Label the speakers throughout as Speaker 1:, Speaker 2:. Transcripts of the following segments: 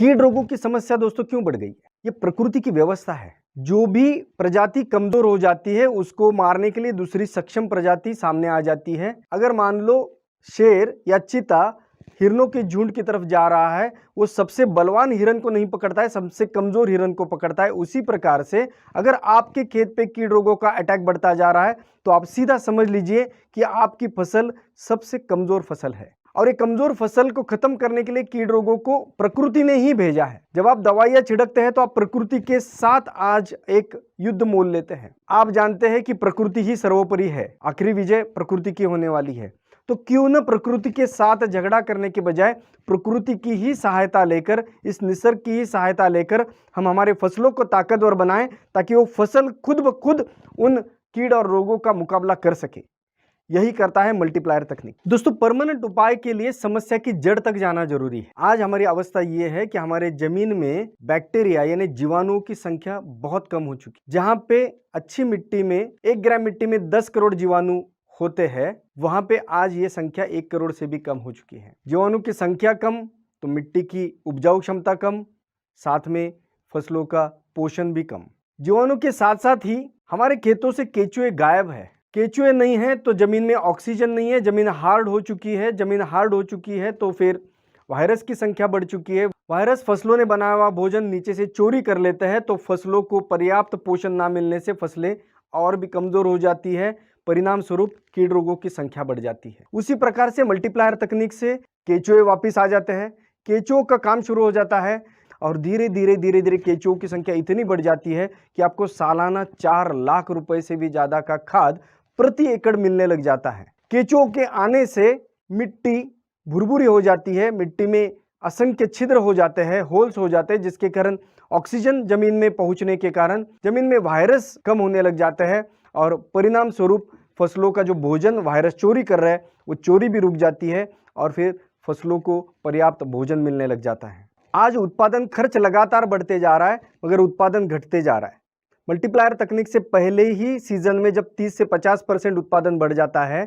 Speaker 1: कीट रोगों की समस्या दोस्तों क्यों बढ़ गई है? ये प्रकृति की व्यवस्था है। जो भी प्रजाति कमजोर हो जाती है उसको मारने के लिए दूसरी सक्षम प्रजाति सामने आ जाती है। अगर मान लो शेर या चीता हिरणों के झुंड की तरफ जा रहा है, वो सबसे बलवान हिरण को नहीं पकड़ता है, सबसे कमजोर हिरण को पकड़ता है। उसी प्रकार से अगर आपके खेत पे कीट रोगों का अटैक बढ़ता जा रहा है तो आप सीधा समझ लीजिए कि आपकी फसल सबसे कमजोर फसल है और ये कमजोर फसल को खत्म करने के लिए कीट रोगों को प्रकृति ने ही भेजा है। जब आप दवाइयां छिड़कते हैं तो आप प्रकृति के साथ आज एक युद्ध मोल लेते हैं। आप जानते हैं कि प्रकृति ही सर्वोपरि है, आखिरी विजय प्रकृति की होने वाली है। तो क्यों न प्रकृति के साथ झगड़ा करने के बजाय प्रकृति की ही सहायता लेकर, इस निसर्ग की ही सहायता लेकर हम हमारे फसलों को ताकतवर बनाएं ताकि वो फसल खुद ब खुद उन कीड़ और रोगों का मुकाबला कर सके। यही करता है मल्टीप्लायर तकनीक। दोस्तों, परमानेंट उपाय के लिए समस्या की जड़ तक जाना जरूरी है। आज हमारी अवस्था ये है कि हमारे जमीन में बैक्टीरिया यानी जीवाणुओं की संख्या बहुत कम हो चुकी है। जहां पे अच्छी मिट्टी में 1 ग्राम मिट्टी में 10 करोड़ जीवाणु होते हैं, वहां पे आज ये संख्या 1 करोड़ से भी कम हो चुकी है। जीवाणु की संख्या कम तो मिट्टी की उपजाऊ क्षमता कम, साथ में फसलों का पोषण भी कम। जीवाणु के साथ साथ ही हमारे खेतों से केंचुए गायब है। केंचुए नहीं है तो जमीन में ऑक्सीजन नहीं है, जमीन हार्ड हो चुकी है। जमीन हार्ड हो चुकी है तो फिर वायरस की संख्या बढ़ चुकी है। वायरस फसलों ने बनाया हुआ भोजन नीचे से चोरी कर लेते हैं तो फसलों को पर्याप्त पोषण ना मिलने से फसलें और भी कमजोर हो जाती है। परिणाम स्वरूप कीट रोगों की संख्या बढ़ जाती है। उसी प्रकार से मल्टीप्लायर तकनीक से केंचुए वापिस आ जाते हैं, केंचुओं का काम शुरू हो जाता है और धीरे धीरे केंचुओं की संख्या इतनी बढ़ जाती है कि आपको सालाना 4 लाख रुपए से भी ज्यादा का खाद प्रति एकड़ मिलने लग जाता है। केंचुओं के आने से मिट्टी भुरभुरी हो जाती है, मिट्टी में असंख्य छिद्र हो जाते हैं, होल्स हो जाते हैं, जिसके कारण ऑक्सीजन जमीन में पहुंचने के कारण जमीन में वायरस कम होने लग जाते हैं और परिणाम स्वरूप फसलों का जो भोजन वायरस चोरी कर रहा है वो चोरी भी रुक जाती है और फिर फसलों को पर्याप्त भोजन मिलने लग जाता है। आज उत्पादन खर्च लगातार बढ़ते जा रहा है मगर उत्पादन घटते जा रहा है। मल्टीप्लायर तकनीक से पहले ही सीजन में जब 30 से 50% उत्पादन बढ़ जाता है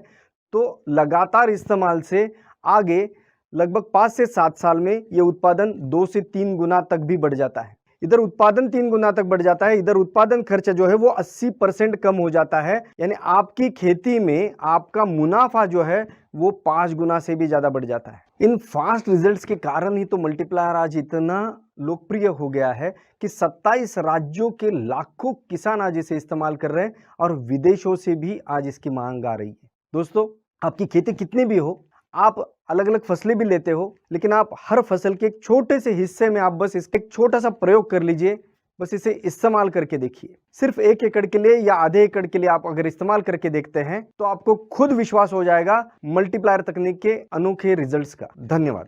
Speaker 1: तो लगातार इस्तेमाल से आगे लगभग 5 से 7 साल में ये उत्पादन 2 से 3 गुना तक भी बढ़ जाता है। इधर उत्पादन 3 गुना तक बढ़ जाता है, इधर उत्पादन खर्च जो है वो 80% कम हो जाता है। यानी आपकी खेती में आपका मुनाफा जो है वो 5 गुना से भी ज्यादा बढ़ जाता है। इन फास्ट रिजल्ट्स के कारण ही तो मल्टीप्लायर आज इतना लोकप्रिय हो गया है कि 27 राज्यों के लाखों किसान आज इसे इस्तेमाल कर रहे हैं और विदेशों से भी आज इसकी मांग आ रही है। दोस्तों, आपकी खेती कितनी भी हो, आप अलग अलग फसलें भी लेते हो, लेकिन आप हर फसल के एक छोटे से हिस्से में आप बस इसका एक छोटा सा प्रयोग कर लीजिए, बस इसे इस्तेमाल करके देखिए। सिर्फ 1 एकड़ के लिए या आधे एकड़ के लिए आप अगर इस्तेमाल करके देखते हैं तो आपको खुद विश्वास हो जाएगा मल्टीप्लायर तकनीक के अनोखे रिजल्ट्स का। धन्यवाद।